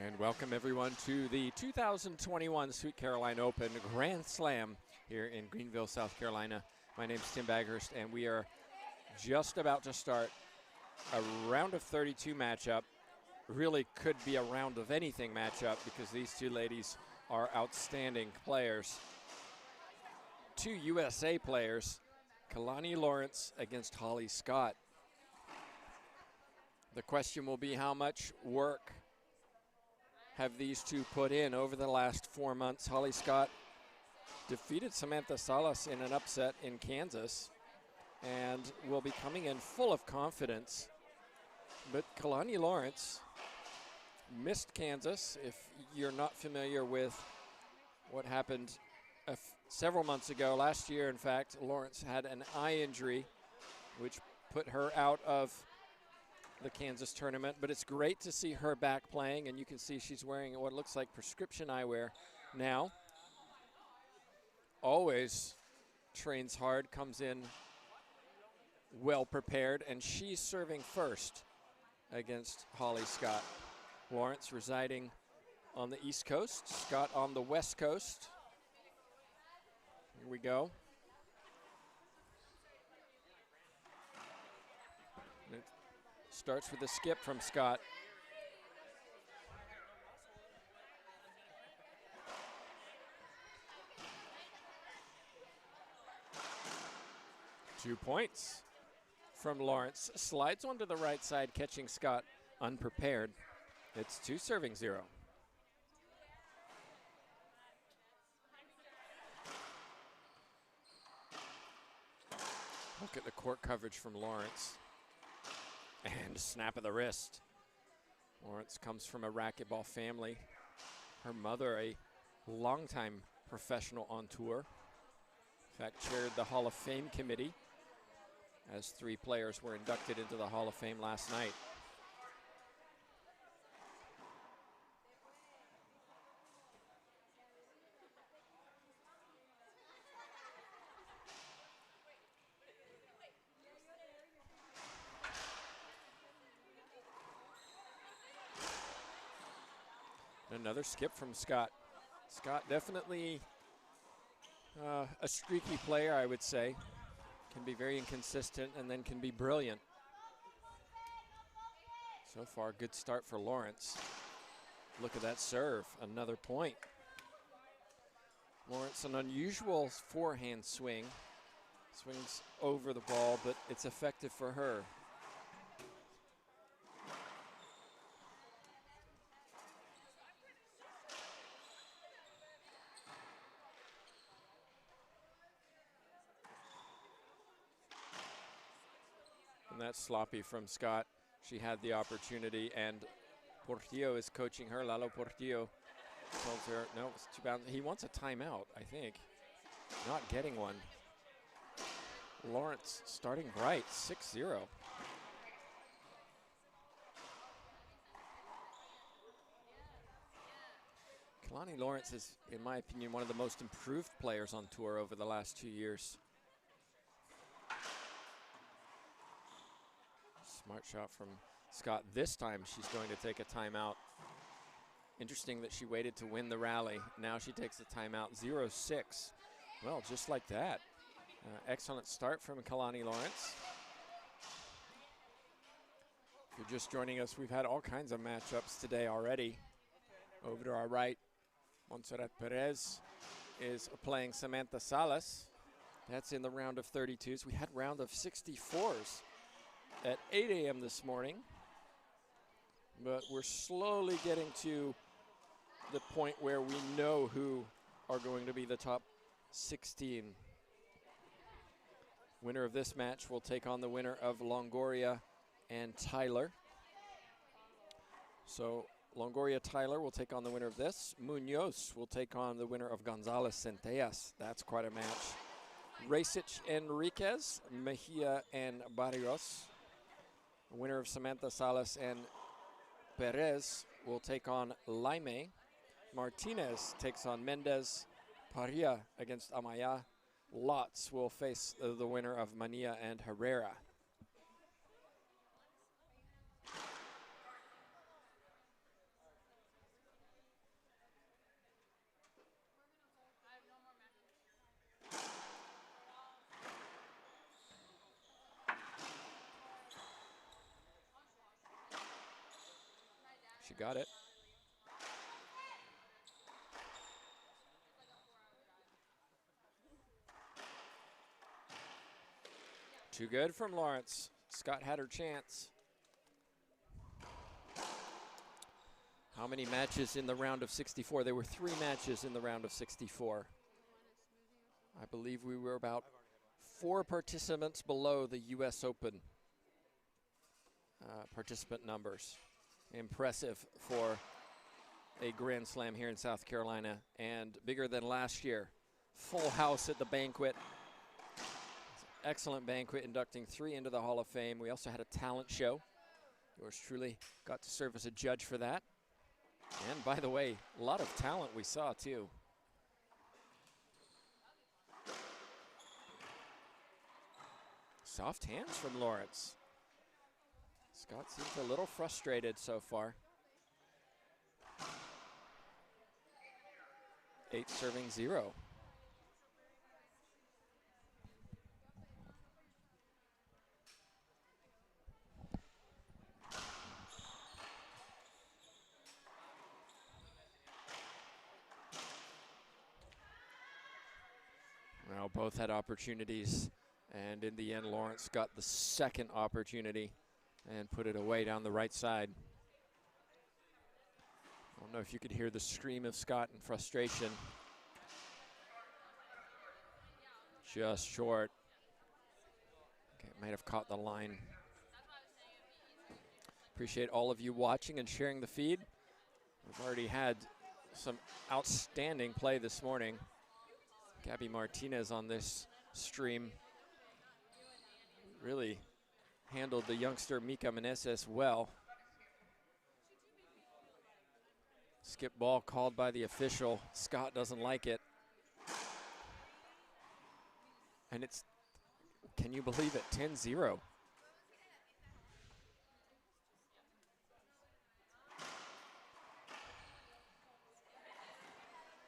And welcome everyone to the 2021 Sweet Caroline Open Grand Slam here in Greenville, South Carolina. My name is Tim Baghurst, and we are just about to start a round of 32 matchup. Really could be a round of anything matchup because these two ladies are outstanding players. Two USA players, Kalani Lawrence against Holly Scott. The question will be how much work have these two put in over the last 4 months. Holly Scott defeated Samantha Salas in an upset in Kansas and will be coming in full of confidence. But Kalani Lawrence missed Kansas. If you're not familiar with what happened several months ago, last year, in fact, Lawrence had an eye injury, which put her out of the Kansas tournament, but it's great to see her back playing, and you can see she's wearing what looks like prescription eyewear now. Always trains hard, comes in well prepared, and she's serving first against Holly Scott. Lawrence residing on the East Coast, Scott on the West Coast. Here we go. Starts with a skip from Scott. Two points from Lawrence. Slides one to the right side, catching Scott unprepared. It's 2-0. Look at the court coverage from Lawrence. And snap of the wrist. Lawrence comes from a racquetball family. Her mother, a longtime professional on tour. In fact, chaired the Hall of Fame committee as 3 players were inducted into the Hall of Fame last night. Another skip from Scott. Scott definitely a streaky player, I would say. Can be very inconsistent and then can be brilliant. So far, good start for Lawrence. Look at that serve, another point. Lawrence, an unusual forehand swing. Swings over the ball, but it's effective for her. And that's sloppy from Scott. She had the opportunity, and Portillo is coaching her. Lalo Portillo tells her, no, it's too bad. He wants a timeout, I think. Not getting one. Lawrence starting bright, 6-0. Kalani Lawrence is, in my opinion, one of the most improved players on tour over the last 2 years. Smart shot from Scott. This time she's going to take a timeout. Interesting that she waited to win the rally. Now she takes a timeout, 0-6. Well, just like that. Excellent start from Kalani Lawrence. If you're just joining us, we've had all kinds of matchups today already. Over to our right, Montserrat Perez is playing Samantha Salas. That's in the round of 32s. We had round of 64s at 8 a.m. this morning, but we're slowly getting to the point where we know who are going to be the top 16. Winner of this match will take on the winner of Longoria and Tyler. So Longoria Tyler will take on the winner of this. Munoz will take on the winner of Gonzalez Centellas. That's quite a match. Rasic Enriquez, Mejia and Barrios. The winner of Samantha Salas and Perez will take on Laime. Martinez takes on Mendez. Parilla against Amaya. Lotz will face the winner of Mania and Herrera. She got it. Too good from Lawrence. Scott had her chance. How many matches in the round of 64? There were 3 matches in the round of 64. I believe we were about 4 participants below the U.S. Open participant numbers. Impressive for a Grand Slam here in South Carolina, and bigger than last year. Full house at the banquet. Excellent banquet, inducting 3 into the Hall of Fame. We also had a talent show. Yours truly got to serve as a judge for that. And by the way, a lot of talent we saw too. Soft hands from Lawrence. Scott seems a little frustrated so far. 8 serving 0. Well, both had opportunities, and in the end, Lawrence got the second opportunity and put it away down the right side. I don't know if you could hear the scream of Scott in frustration. Just short. Okay, might have caught the line. Appreciate all of you watching and sharing the feed. We've already had some outstanding play this morning. Gabby Martinez on this stream really handled the youngster Mika Meneses well. Skip ball called by the official. Scott doesn't like it. And it's, can you believe it, 10-0.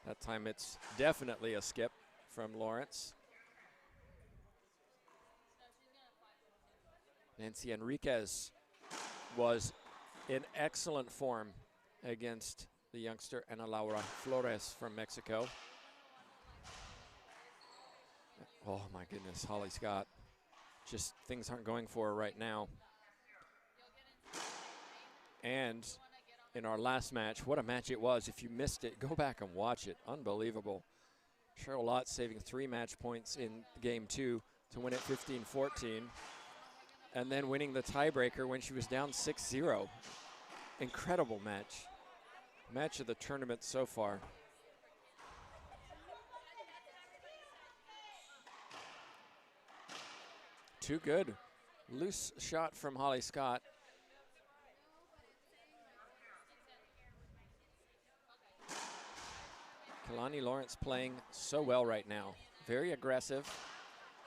That time it's definitely a skip from Lawrence. Nancy Enriquez was in excellent form against the youngster Ana Laura Flores from Mexico. Oh my goodness, Holly Scott. Just things aren't going for her right now. And in our last match, what a match it was. If you missed it, go back and watch it. Unbelievable. Cheryl Lott saving 3 match points in game 2 to win it 15-14. And then winning the tiebreaker when she was down 6-0. Incredible match. Match of the tournament so far. Too good. Loose shot from Holly Scott. Kalani Lawrence playing so well right now. Very aggressive,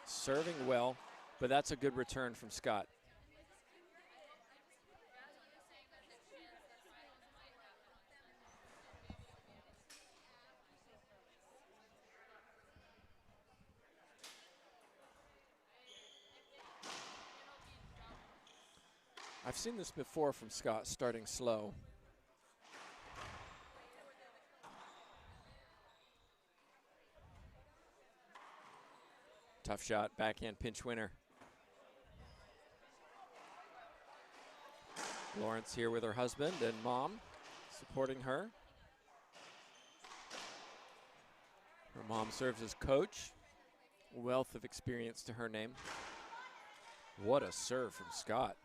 serving well, but that's a good return from Scott. I've seen this before from Scott, starting slow. Tough shot, backhand pinch winner. Lawrence here with her husband and mom, supporting her. Her mom serves as coach. Wealth of experience to her name. What a serve from Scott.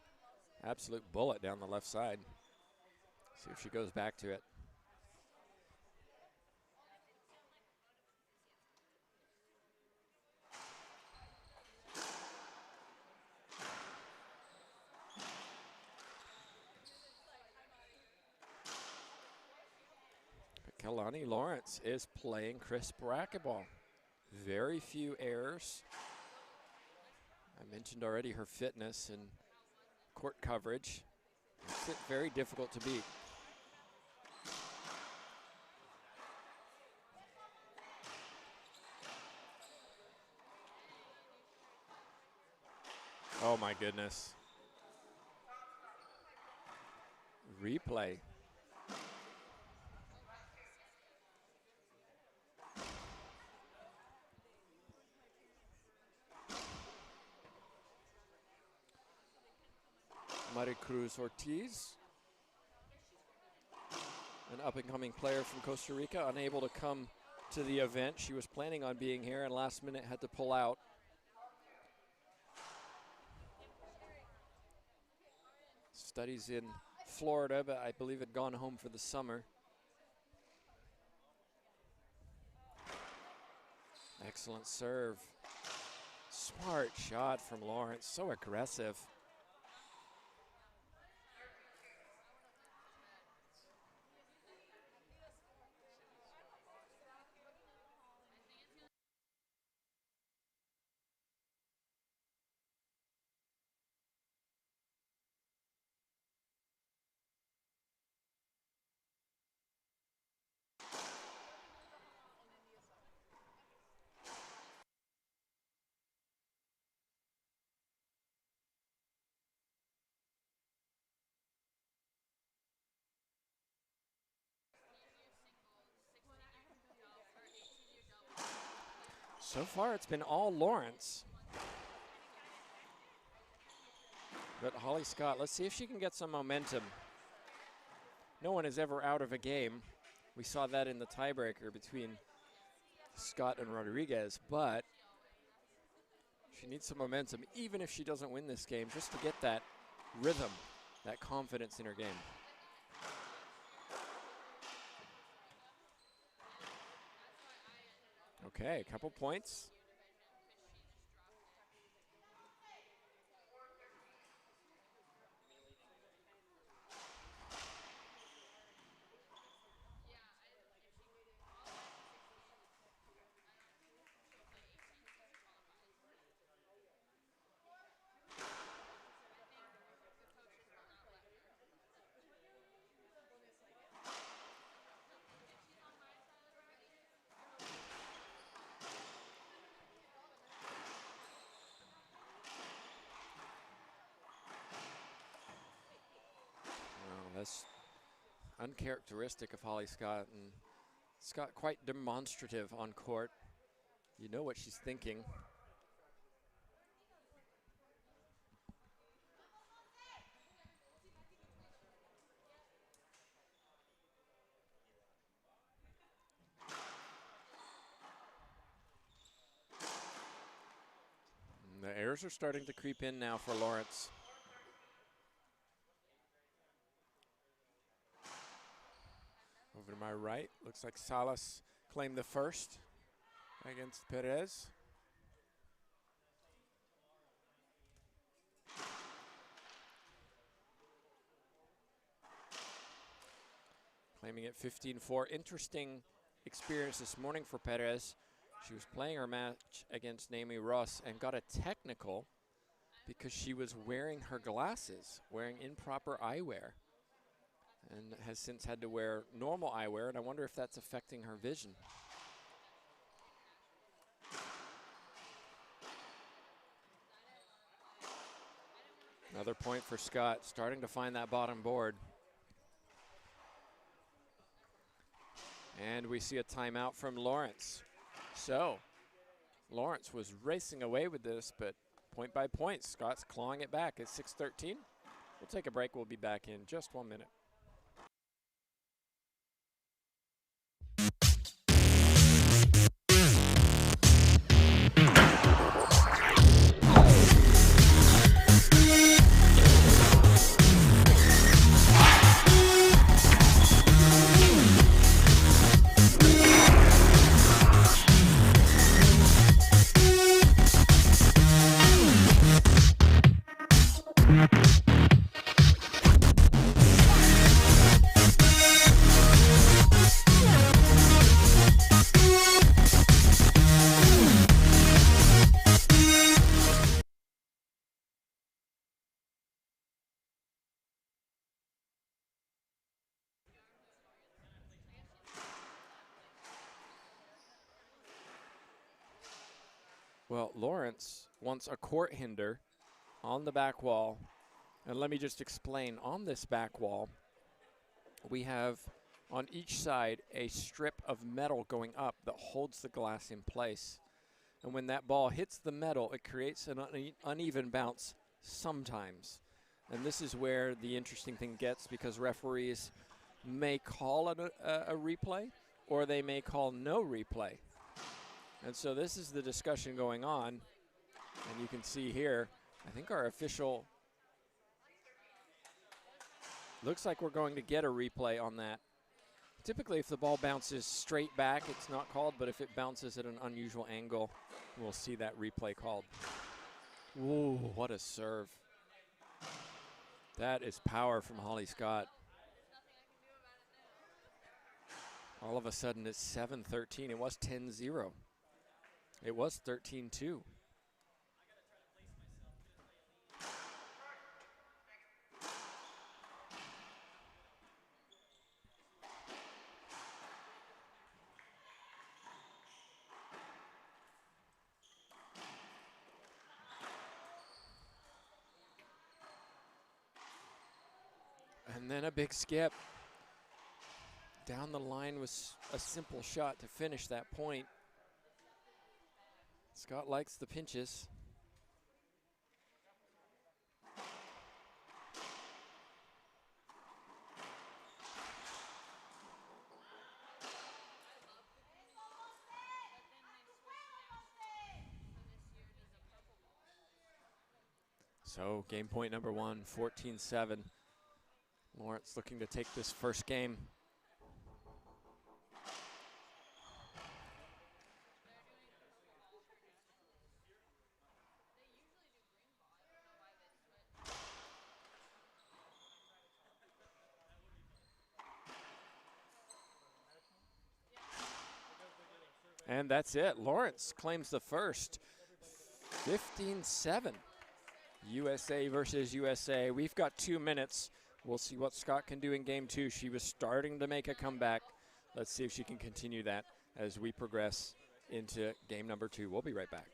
Absolute bullet down the left side. See if she goes back to it. Kalani Lawrence is playing crisp racquetball. Very few errors. I mentioned already her fitness and court coverage. Makes it very difficult to beat. Oh my goodness. Replay. Maricruz Ortiz, an up-and-coming player from Costa Rica, unable to come to the event. She was planning on being here and last minute had to pull out. Studies in Florida, but I believe had gone home for the summer. Excellent serve. Smart shot from Lawrence, so aggressive. So far, it's been all Lawrence. But Holly Scott, let's see if she can get some momentum. No one is ever out of a game. We saw that in the tiebreaker between Scott and Rodriguez, but she needs some momentum, even if she doesn't win this game, just to get that rhythm, that confidence in her game. Okay, a couple points. That's uncharacteristic of Holly Scott, and Scott quite demonstrative on court. You know what she's thinking. And the errors are starting to creep in now for Lawrence. Over to my right, looks like Salas claimed the first against Perez. Claiming it 15-4. Interesting experience this morning for Perez. She was playing her match against Naomi Ross and got a technical because she was wearing her glasses, wearing improper eyewear, and has since had to wear normal eyewear, and I wonder if that's affecting her vision. Another point for Scott, starting to find that bottom board. And we see a timeout from Lawrence. So, Lawrence was racing away with this, but point by point, Scott's clawing it back at 6:13. We'll take a break. We'll be back in just 1 minute. Well, Lawrence wants a court hinder on the back wall. And let me just explain, on this back wall, we have on each side a strip of metal going up that holds the glass in place. And when that ball hits the metal, it creates an uneven bounce sometimes. And this is where the interesting thing gets, because referees may call it a replay, or they may call no replay. And so this is the discussion going on. And you can see here, I think our official looks like we're going to get a replay on that. Typically, if the ball bounces straight back, it's not called, but if it bounces at an unusual angle, we'll see that replay called. Ooh, what a serve. That is power from Holly Scott. All of a sudden, it's 7-13. It was 10-0. It was 13-2. And then a big skip. Down the line was a simple shot to finish that point. Scott likes the pinches. So game point number one, 14-7. Lawrence looking to take this first game. And that's it. Lawrence claims the first. 15-7. USA versus USA. We've got 2 minutes. We'll see what Scott can do in game two. She was starting to make a comeback. Let's see if she can continue that as we progress into game number two. We'll be right back.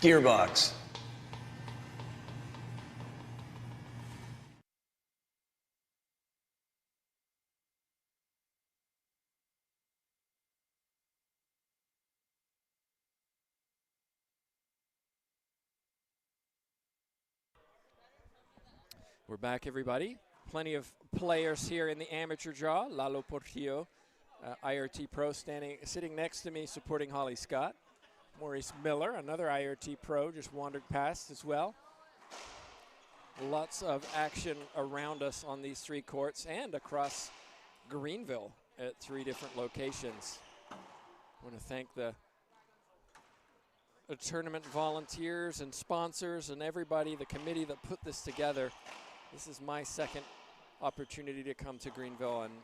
Gearbox. We're back, everybody. Plenty of players here in the amateur draw. Lalo Portillo, IRT Pro, sitting next to me, supporting Holly Scott. Maurice Miller, another IRT Pro, just wandered past as well. Lots of action around us on these three courts and across Greenville at 3 different locations. I want to thank the tournament volunteers and sponsors and everybody, the committee that put this together. This is my second opportunity to come to Greenville, and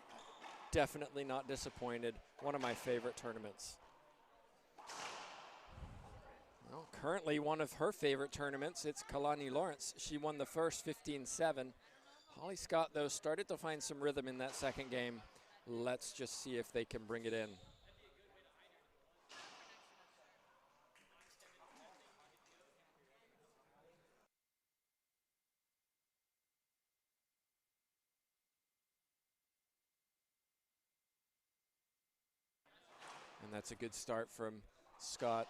definitely not disappointed. One of my favorite tournaments. Well, currently one of her favorite tournaments, it's Kalani Lawrence. She won the first 15-7. Holly Scott, though, started to find some rhythm in that second game. Let's just see if they can bring it in. And that's a good start from Scott.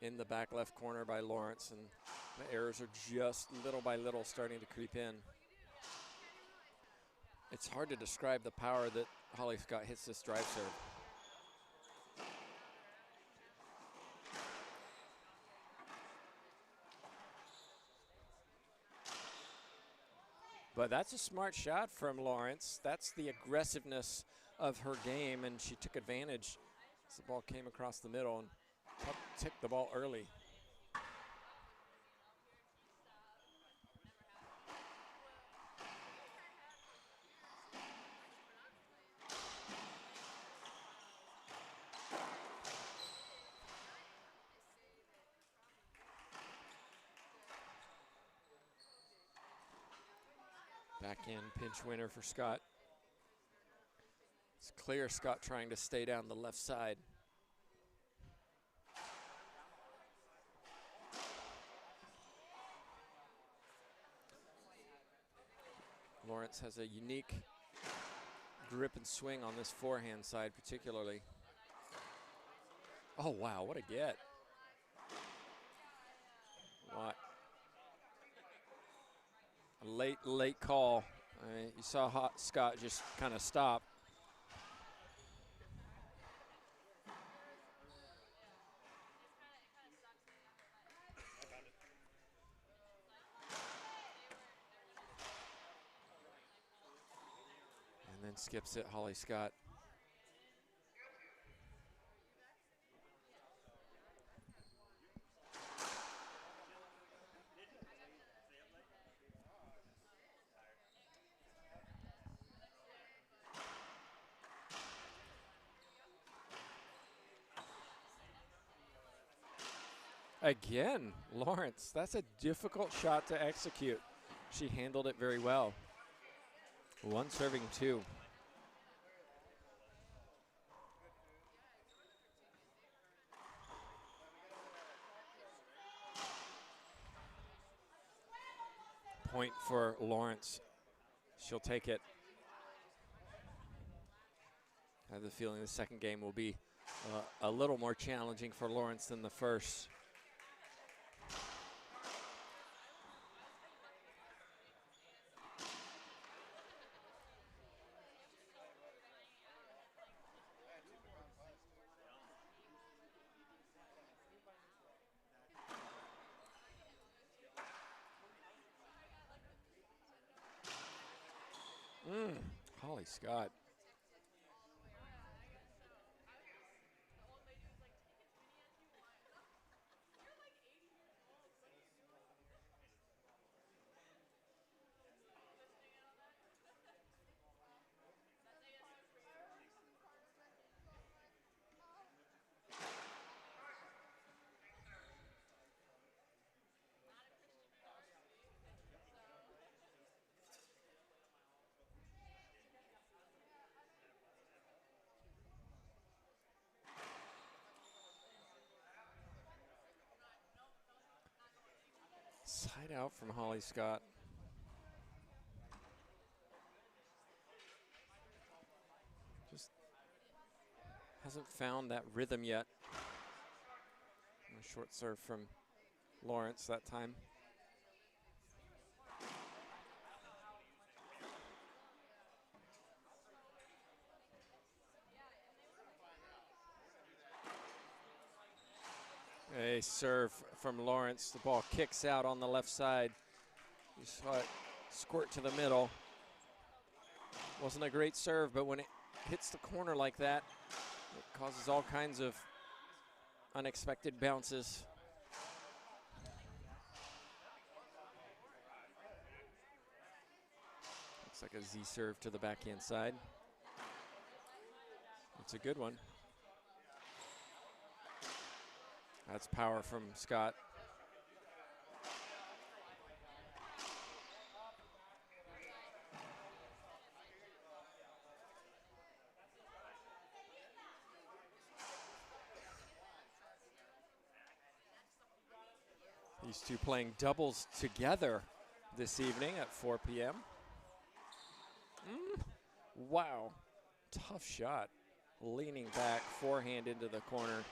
in the back left corner by Lawrence, and the errors are just little by little starting to creep in. It's hard to describe the power that Holly Scott hits this drive serve. But that's a smart shot from Lawrence. That's the aggressiveness of her game, and she took advantage as the ball came across the middle and tipped the ball early. Back in pinch winner for Scott. It's clear Scott trying to stay down the left side. Lawrence has a unique grip and swing on this forehand side particularly. Oh wow, what a get. What? A late call. You saw Scott just kind of stop. And then skips it, Holly Scott. Again, Lawrence, that's a difficult shot to execute. She handled it very well. One serving two. Point for Lawrence. She'll take it. I have the feeling the second game will be a little more challenging for Lawrence than the first. Holly Scott. Side out from Holly Scott. Just hasn't found that rhythm yet. A short serve from Lawrence that time. A serve from Lawrence. The ball kicks out on the left side. You saw it squirt to the middle. Wasn't a great serve, but when it hits the corner like that, it causes all kinds of unexpected bounces. Looks like a Z serve to the backhand side. It's a good one. That's power from Scott. These two playing doubles together this evening at 4 p.m. Wow, tough shot. Leaning back, forehand into the corner.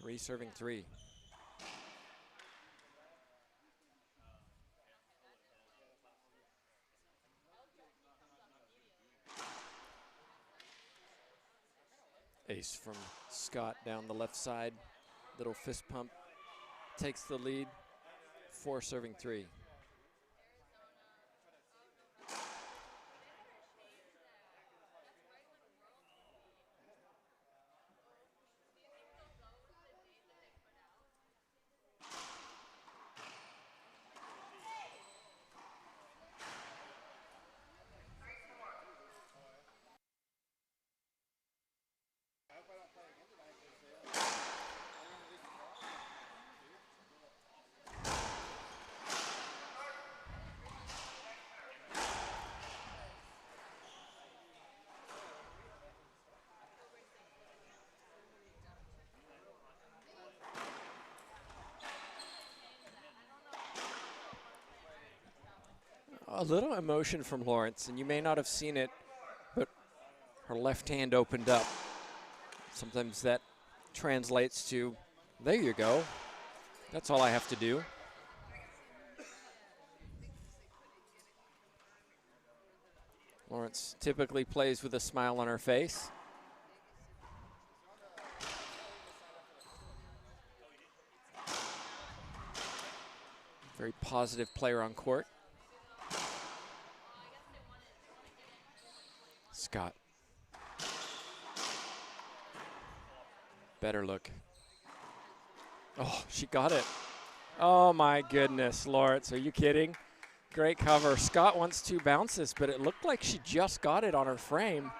3 serving 3. Ace from Scott down the left side. Little fist pump takes the lead. 4 serving 3. A little emotion from Lawrence, and you may not have seen it, but her left hand opened up. Sometimes that translates to, there you go. That's all I have to do. Lawrence typically plays with a smile on her face. Very positive player on court. Scott. Better look. Oh, she got it. Oh my goodness, Lawrence, are you kidding? Great cover. Scott wants 2 bounces, but it looked like she just got it on her frame.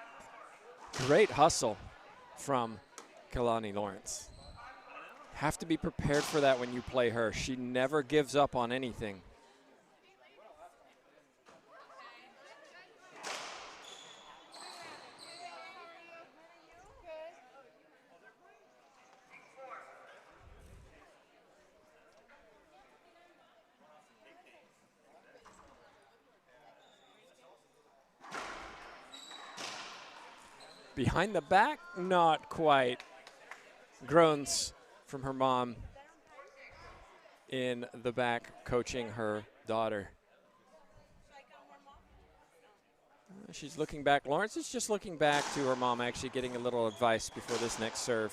Great hustle from Kalani Lawrence. Have to be prepared for that when you play her. She never gives up on anything. Behind the back, not quite. Groans from her mom in the back coaching her daughter. She's looking back. Lawrence is just looking back to her mom, actually getting a little advice before this next serve.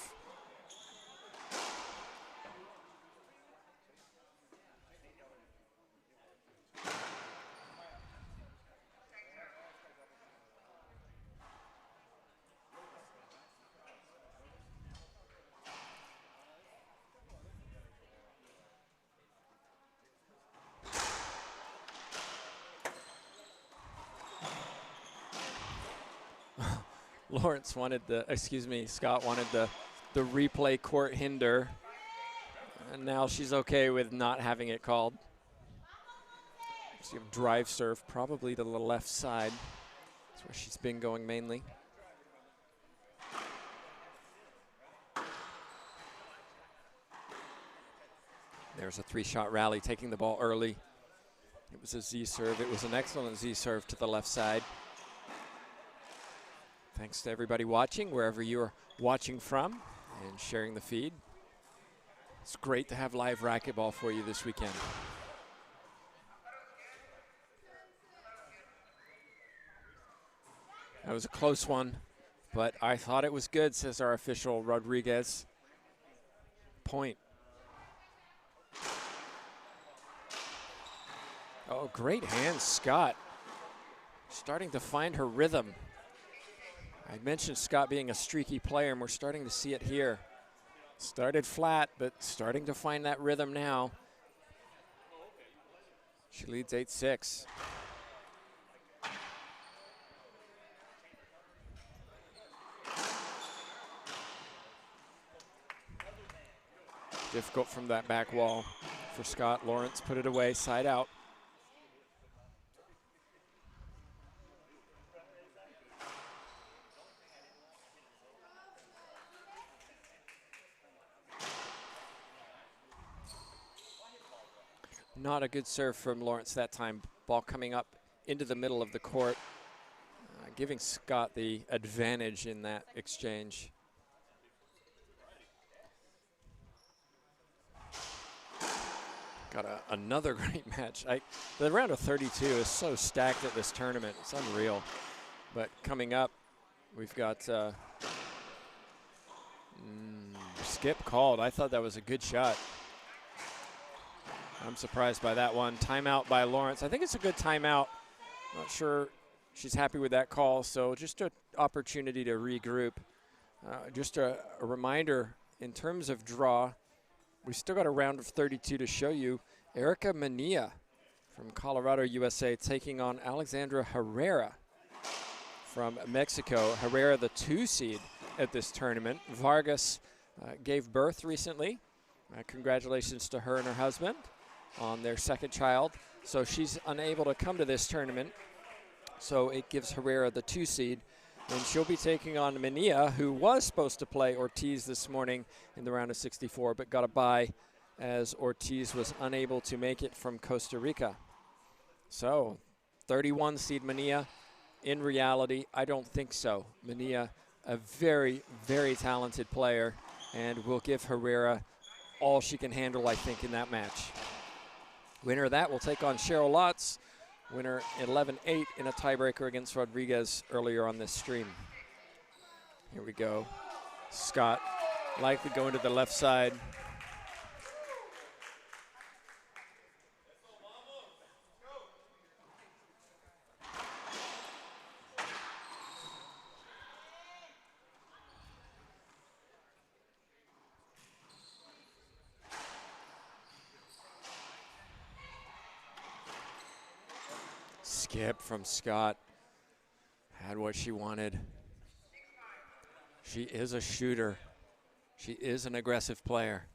Lawrence wanted Scott wanted the replay court hinder. And now she's okay with not having it called. So you have drive serve probably to the left side. That's where she's been going mainly. There's a 3-shot rally, taking the ball early. It was a Z serve. It was an excellent Z serve to the left side. Thanks to everybody watching, wherever you're watching from, and sharing the feed. It's great to have live racquetball for you this weekend. That was a close one, but I thought it was good, says our official, Rodriguez. Point. Oh, great hands, Scott. Starting to find her rhythm. I mentioned Scott being a streaky player, and we're starting to see it here. Started flat, but starting to find that rhythm now. She leads 8-6. Difficult from that back wall for Scott. Lawrence put it away, side out. Not a good serve from Lawrence that time. Ball coming up into the middle of the court, giving Scott the advantage in that exchange. Got another great match. The round of 32 is so stacked at this tournament. It's unreal. But coming up, we've got skip called. I thought that was a good shot. I'm surprised by that one. Timeout by Lawrence. I think it's a good timeout. Not sure she's happy with that call, so just an opportunity to regroup. Just a reminder, in terms of draw, we still got a round of 32 to show you. Erica Mania from Colorado, USA, taking on Alexandra Herrera from Mexico. Herrera, the 2 seed at this tournament. Vargas gave birth recently. Congratulations to her and her husband on their 2nd child. So she's unable to come to this tournament. So it gives Herrera the 2 seed. And she'll be taking on Mania, who was supposed to play Ortiz this morning in the round of 64, but got a bye as Ortiz was unable to make it from Costa Rica. So 31 seed Mania. In reality, I don't think so. Mania, a very, very talented player, and will give Herrera all she can handle, I think, in that match. Winner of that will take on Cheryl Lotz. Winner 11-8 in a tiebreaker against Rodriguez earlier on this stream. Here we go. Scott likely going to the left side. Skip from Scott. Had what she wanted. She is a shooter. She is an aggressive player.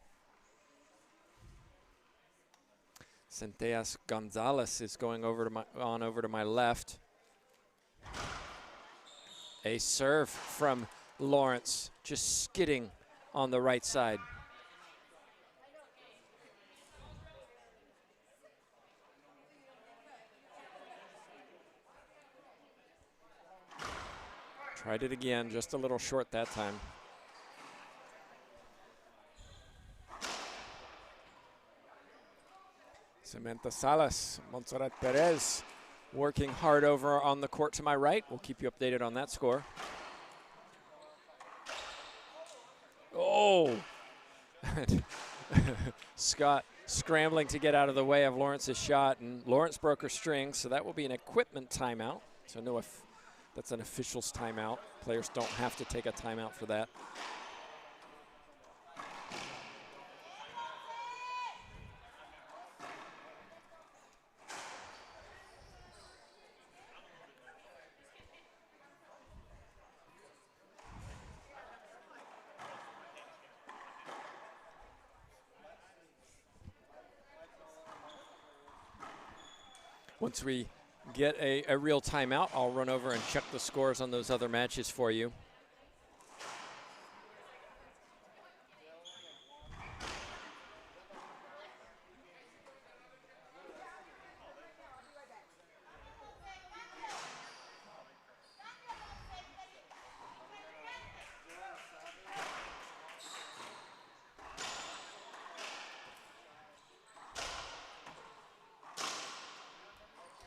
Centellas Gonzalez is going over to my left. A serve from Lawrence, just skidding on the right side. Tried it again, just a little short that time. Samantha Salas, Montserrat Perez working hard over on the court to my right. We'll keep you updated on that score. Oh! Scott scrambling to get out of the way of Lawrence's shot, and Lawrence broke her string, so that will be an equipment timeout. So no, if that's an official's timeout. Players don't have to take a timeout for that. Once we get a real timeout, I'll run over and check the scores on those other matches for you.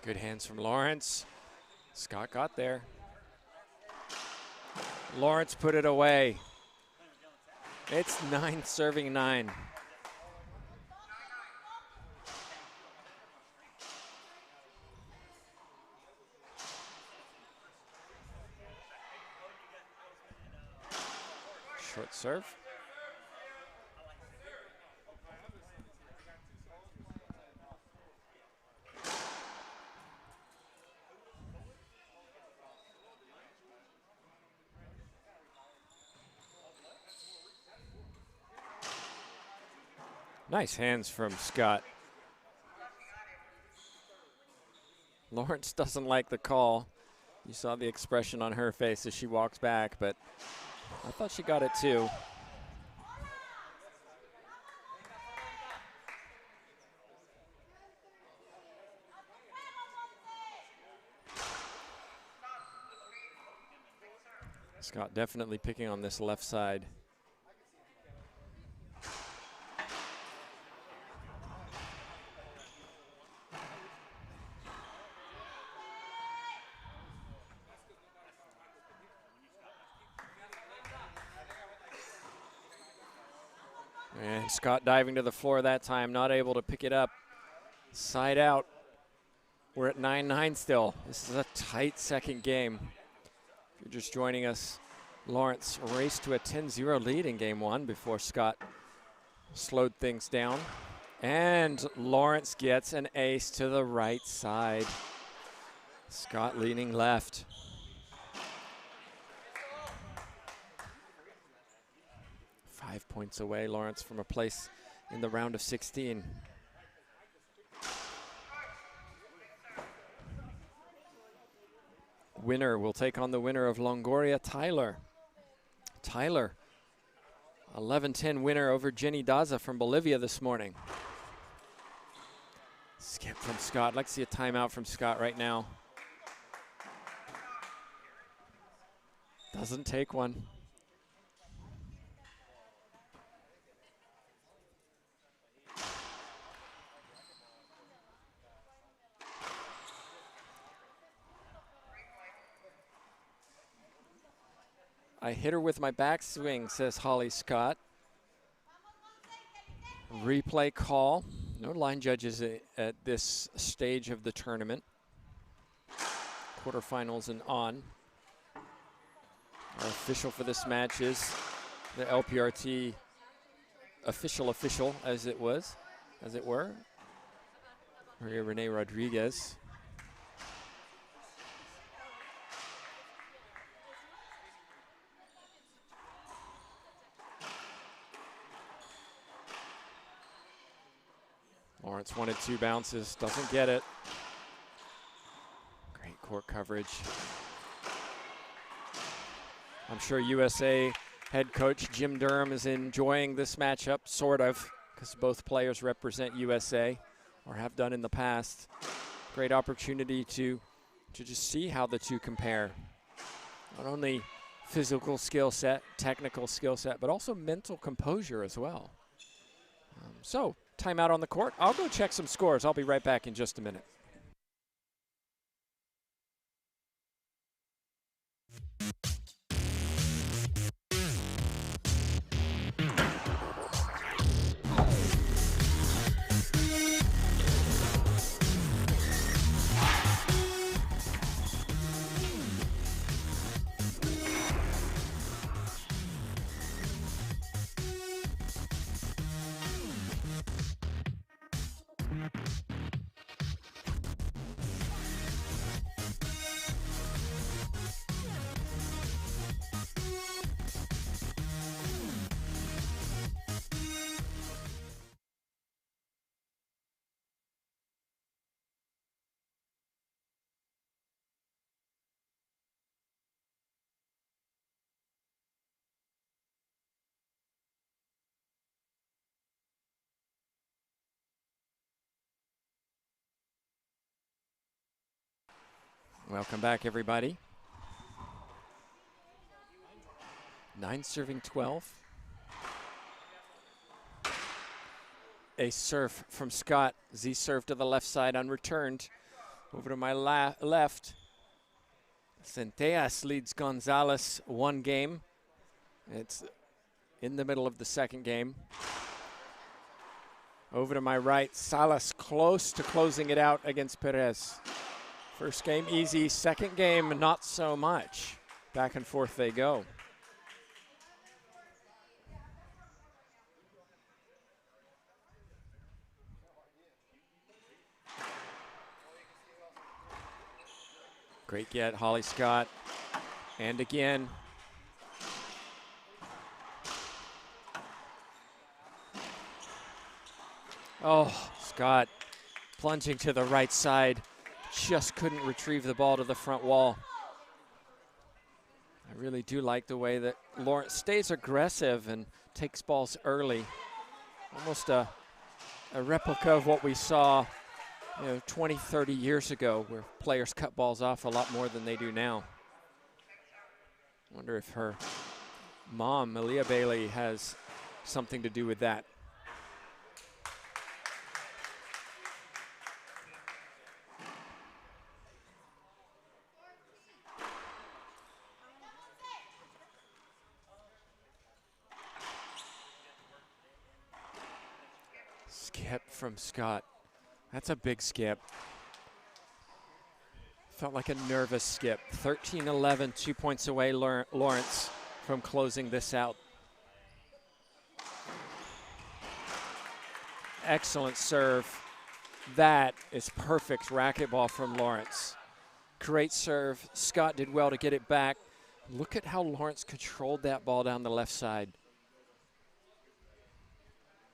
Good hands from Lawrence. Scott got there. Lawrence put it away. It's 9 serving 9. Short serve. Nice hands from Scott. Lawrence doesn't like the call. You saw the expression on her face as she walks back, but I thought she got it too. Scott definitely picking on this left side. Scott diving to the floor that time, not able to pick it up. Side out. We're at 9-9 still. This is a tight second game. If you're just joining us, Lawrence raced to a 10-0 lead in game one before Scott slowed things down. And Lawrence gets an ace to the right side. Scott leaning left. Five points away, Lawrence, from a place in the round of 16. Winner will take on the winner of Longoria, Tyler. Tyler, 11-10 winner over Jenny Daza from Bolivia this morning. Skip from Scott. I'd like to see a timeout from Scott right now. Doesn't take one. I hit her with my backswing, says Holly Scott. Replay call. No line judges at this stage of the tournament. Quarterfinals and on. Our official for this match is the LPRT official, as it were. Maria Renee Rodriguez. Lawrence 1 and 2 bounces, doesn't get it. Great court coverage. I'm sure USA head coach Jim Durham is enjoying this matchup, sort of, because both players represent USA or have done in the past. Great opportunity to just see how the two compare. Not only physical skill set, technical skill set, but also mental composure as well. So, timeout on the court. I'll go check some scores. I'll be right back in just a minute. Welcome back, everybody. 9 serving 12. A serve from Scott. Z serve to the left side, unreturned. Over to my left. Centellas leads Gonzalez 1 game. It's in the middle of the second game. Over to my right, Salas close to closing it out against Perez. First game easy, second game not so much. Back and forth they go. Great get, Holly Scott. And again. Oh, Scott plunging to the right side. Just couldn't retrieve the ball to the front wall. I really do like the way that Lawrence stays aggressive and takes balls early. Almost a replica of what we saw 20, 30 years ago, where players cut balls off a lot more than they do now. Wonder if her mom, Malia Bailey, has something to do with that. skip from Scott. That's a big skip. Felt like a nervous skip. 13-11, 2 points away, Lawrence from closing this out. Excellent serve. That is perfect racquetball from Lawrence. Great serve. Scott did well to get it back. Look at how Lawrence controlled that ball down the left side.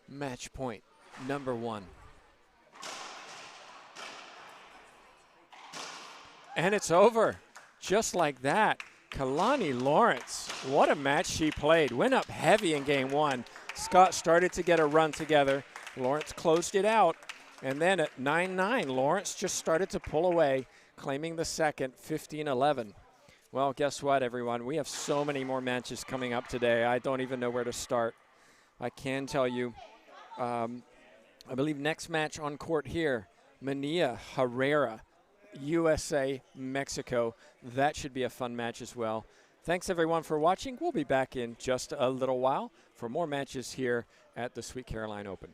Match point number 1. And it's over. Just like that. Kalani Lawrence, what a match she played. Went up heavy in game 1. Scott started to get a run together. Lawrence closed it out. And then at 9-9, Lawrence just started to pull away, claiming the second, 15-11. Well, guess what, everyone? We have so many more matches coming up today. I don't even know where to start. I can tell you, I believe next match on court here, Mania Herrera, USA, Mexico. That should be a fun match as well. Thanks, everyone, for watching. We'll be back in just a little while for more matches here at the Sweet Caroline Open.